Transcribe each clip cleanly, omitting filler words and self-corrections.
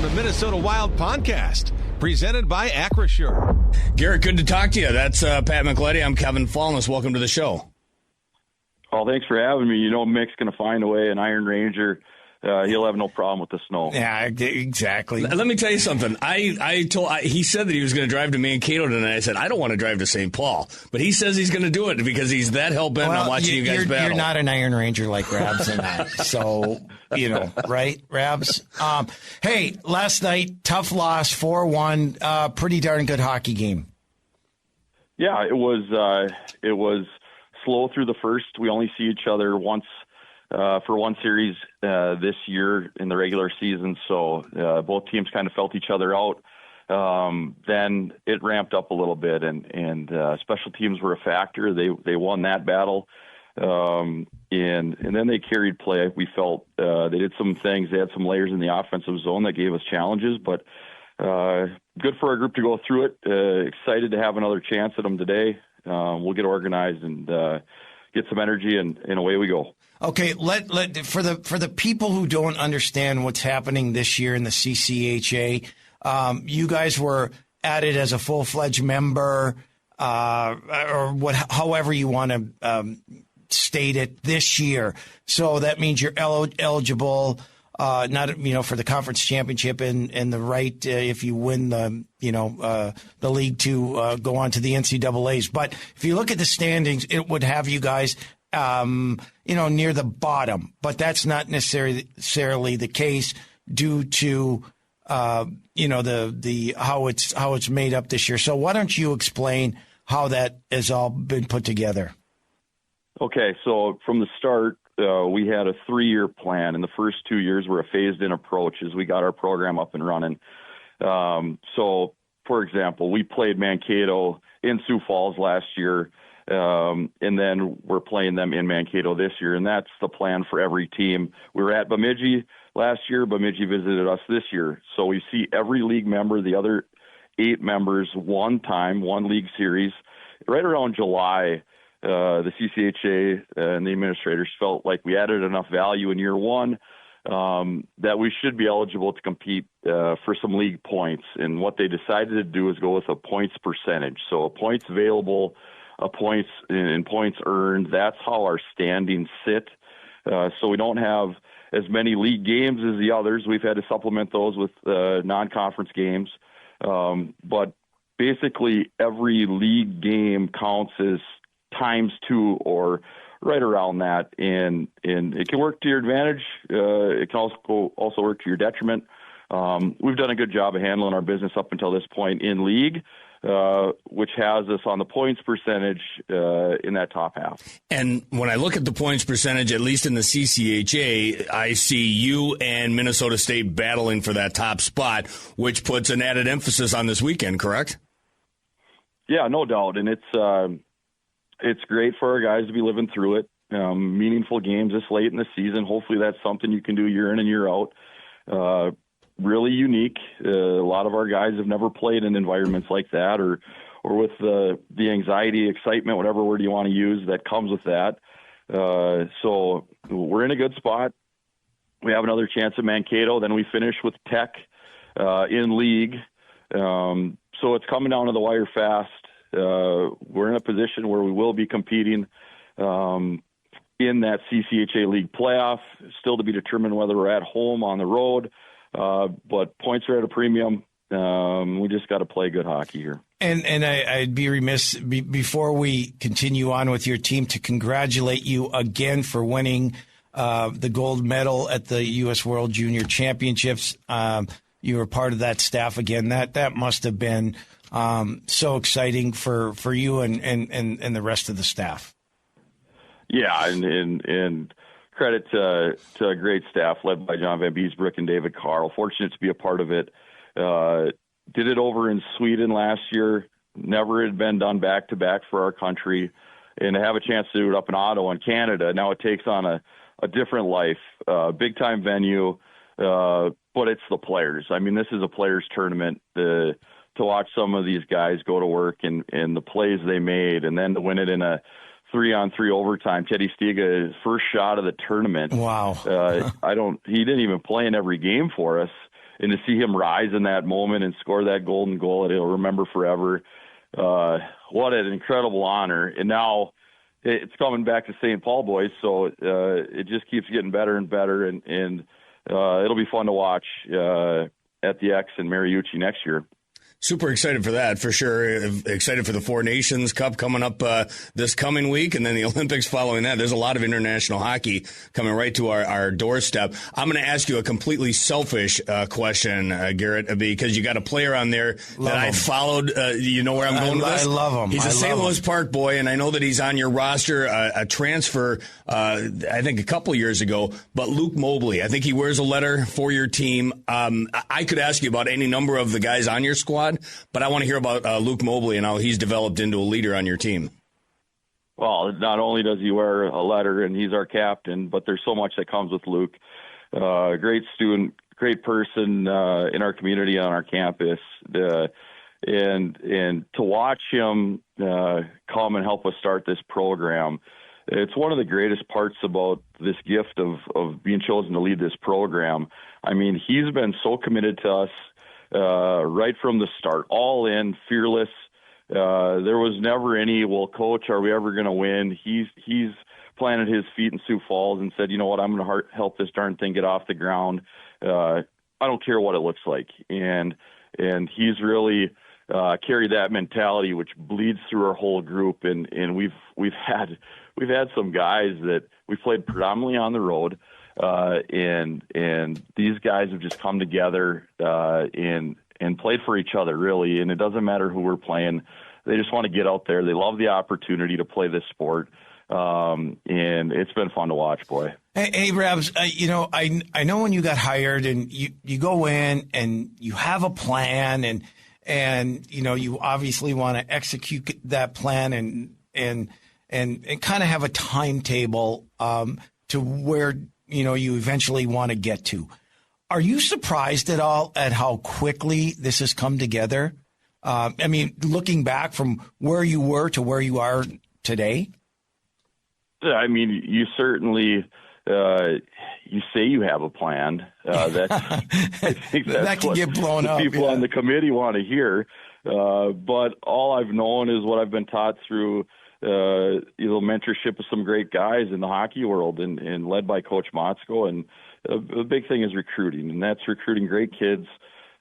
the Minnesota Wild podcast, presented by Acrisure. Garrett, good to talk to you. That's Pat McLetty. I'm Kevin Fallness. Welcome to the show. Well, thanks for having me. You know, Mick's going to find a way. An Iron Ranger, he'll have no problem with the snow. Yeah, exactly. Let me tell you something. He said that he was going to drive to Mankato tonight. I said, I don't want to drive to St. Paul. But he says he's going to do it because he's that hell-bent on watching you guys battle. You're not an Iron Ranger like Rabs and that. So, right, Rabs? Hey, last night, tough loss, 4-1. Pretty darn good hockey game. Yeah, it was slow through the first. We only see each other once for one series this year in the regular season, so both teams kind of felt each other out. Then it ramped up a little bit, and special teams were a factor. They won that battle, and then they carried play. We felt they did some things. They had some layers in the offensive zone that gave us challenges, but good for our group to go through it. Excited to have another chance at them today. We'll get organized and get some energy, and away we go. Okay, for the people who don't understand what's happening this year in the CCHA, you guys were added as a full-fledged member, however you want to state it, this year. So that means you're eligible. Not for the conference championship and the right if you win the league to go on to the NCAAs. But if you look at the standings, it would have you guys near the bottom. But that's not necessarily the case due to the how it's made up this year. So why don't you explain how that has all been put together? Okay, so from the start, we had a 3-year plan, and the first 2 years were a phased-in approach as we got our program up and running. So, for example, we played Mankato in Sioux Falls last year, and then we're playing them in Mankato this year, and that's the plan for every team. We were at Bemidji last year. Bemidji visited us this year. So we see every league member, the other 8 members, one league series. Right around July, the CCHA and the administrators felt like we added enough value in year one that we should be eligible to compete for some league points. And what they decided to do is go with a points percentage. So points available, points and points earned. That's how our standings sit. So we don't have as many league games as the others. We've had to supplement those with non-conference games. But basically every league game counts as ×2 or right around that, and it can work to your advantage. It can also work to your detriment. We've done a good job of handling our business up until this point in league, which has us on the points percentage in that top half. And when I look at the points percentage, at least in the CCHA, I see you and Minnesota State battling for that top spot, which puts an added emphasis on this weekend, correct? Yeah, no doubt. And it's great for our guys to be living through it. Meaningful games this late in the season. Hopefully that's something you can do year in and year out. Really unique. A lot of our guys have never played in environments like that or with the anxiety, excitement, whatever word you want to use that comes with that. So we're in a good spot. We have another chance at Mankato. Then we finish with Tech in league. So it's coming down to the wire fast. We're in a position where we will be competing in that CCHA League playoff, still to be determined whether we're at home, on the road, but points are at a premium. We just got to play good hockey here. And I'd be remiss before we continue on with your team to congratulate you again for winning the gold medal at the U.S. World Junior Championships. You were part of that staff again. That must have been so exciting for you and the rest of the staff. Yeah, and credit to a great staff led by John Van Beesbroek and David Carl. Fortunate to be a part of it. Did it over in Sweden last year. Never had been done back-to-back for our country. And to have a chance to do it up in Ottawa in Canada, now it takes on a different life, big-time venue, but it's the players. I mean, this is a players' tournament. To watch some of these guys go to work and the plays they made, and then to win it in a 3-on-3 overtime. Teddy Stiga, his first shot of the tournament. Wow. He didn't even play in every game for us. to see him rise in that moment and score that golden goal that he'll remember forever. What an incredible honor. And now it's coming back to St. Paul, boys, so it just keeps getting better and better, and it'll be fun to watch at the X in Mariucci next year. Super excited for that, for sure. Excited for the Four Nations Cup coming up this coming week, and then the Olympics following that. There's a lot of international hockey coming right to our doorstep. I'm going to ask you a completely selfish question, Garrett, because you got a player on there that I followed. You know where I'm going with this? I love him. He's a St. Louis Park boy, and I know that he's on your roster, a transfer, I think a couple years ago. But Luke Mobley, I think he wears a letter for your team. I could ask you about any number of the guys on your squad, but I want to hear about Luke Mobley and how he's developed into a leader on your team. Well, not only does he wear a letter and he's our captain, but there's so much that comes with Luke. Great student, great person in our community, on our campus. And to watch him come and help us start this program, it's one of the greatest parts about this gift of being chosen to lead this program. I mean, he's been so committed to us right from the start, all in, fearless. There was never any, well, coach, are we ever going to win? He's planted his feet in Sioux Falls and said, you know what, I'm going to help this darn thing get off the ground. I don't care what it looks like. And he's really carried that mentality, which bleeds through our whole group. And we've had some guys that we played predominantly on the road. And these guys have just come together and played for each other, really. And it doesn't matter who we're playing. They just want to get out there. They love the opportunity to play this sport. And it's been fun to watch, boy. Hey, Rabs, I know when you got hired and you go in and you have a plan and you obviously want to execute that plan and kind of have a timetable to where you eventually want to get to. Are you surprised at all at how quickly this has come together? I mean, looking back from where you were to where you are today? I mean, you certainly you say you have a plan. I think that's that can what get blown up. People on the committee want to hear. But all I've known is what I've been taught through mentorship of some great guys in the hockey world and led by Coach Motzko. And the big thing is recruiting, and that's recruiting great kids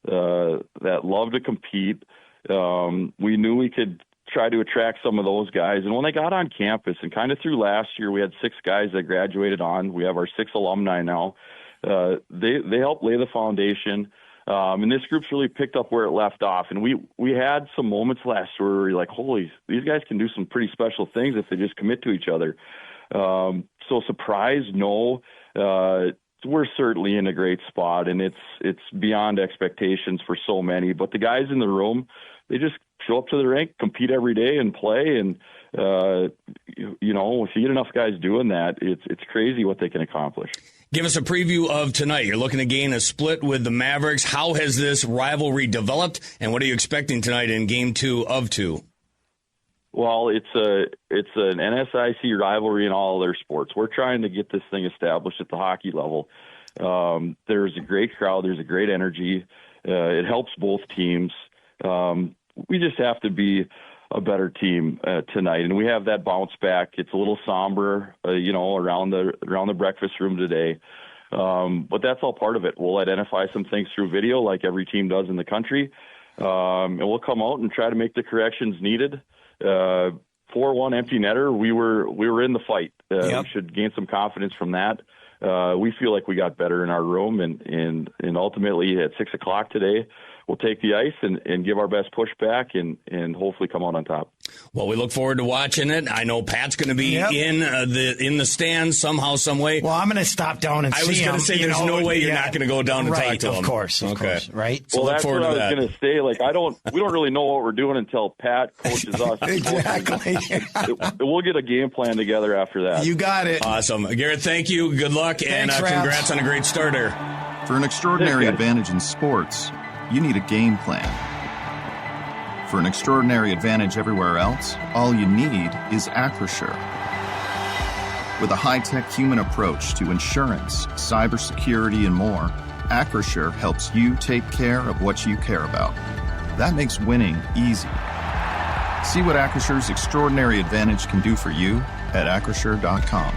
that love to compete. We knew we could try to attract some of those guys. And when they got on campus, and kind of through last year, we had 6 guys that graduated on. We have our 6 alumni now. They helped lay the foundation. And this group's really picked up where it left off. And we had some moments last year where we were like, holy, these guys can do some pretty special things if they just commit to each other. So surprised, no. We're certainly in a great spot, and it's beyond expectations for so many. But the guys in the room, they just show up to the rink, compete every day, and play. And if you get enough guys doing that, it's crazy what they can accomplish. Give us a preview of tonight. You're looking to gain a split with the Mavericks. How has this rivalry developed, and what are you expecting tonight in Game 2 of 2? Well, it's an NSIC rivalry in all their sports. We're trying to get this thing established at the hockey level. There's a great crowd. There's a great energy. It helps both teams. We just have to be a better team tonight, and we have that bounce back. It's a little somber, around the breakfast room today, but that's all part of it. We'll identify some things through video, like every team does in the country, and we'll come out and try to make the corrections needed. 4-1 empty netter. We were in the fight. We should gain some confidence from that. We feel like we got better in our room, and ultimately at 6:00 today, we'll take the ice and give our best pushback and hopefully come out on top. Well, we look forward to watching it. I know Pat's going to be in the stands somehow, some way. Well, I'm going to stop down and see him. I was going to say there's no way you're not going to go down and talk to him. Of course, right? So well, that's what I was going to say. Like, we don't really know what we're doing until Pat coaches us. Exactly. We'll get a game plan together after that. You got it. Awesome. Garrett, thank you. Good luck. Thanks, and congrats on a great starter. For an extraordinary advantage in sports, you need a game plan. For an extraordinary advantage everywhere else, all you need is Acrisure. With a high-tech human approach to insurance, cybersecurity, and more, Acrisure helps you take care of what you care about. That makes winning easy. See what Acrisure's extraordinary advantage can do for you at acrisure.com.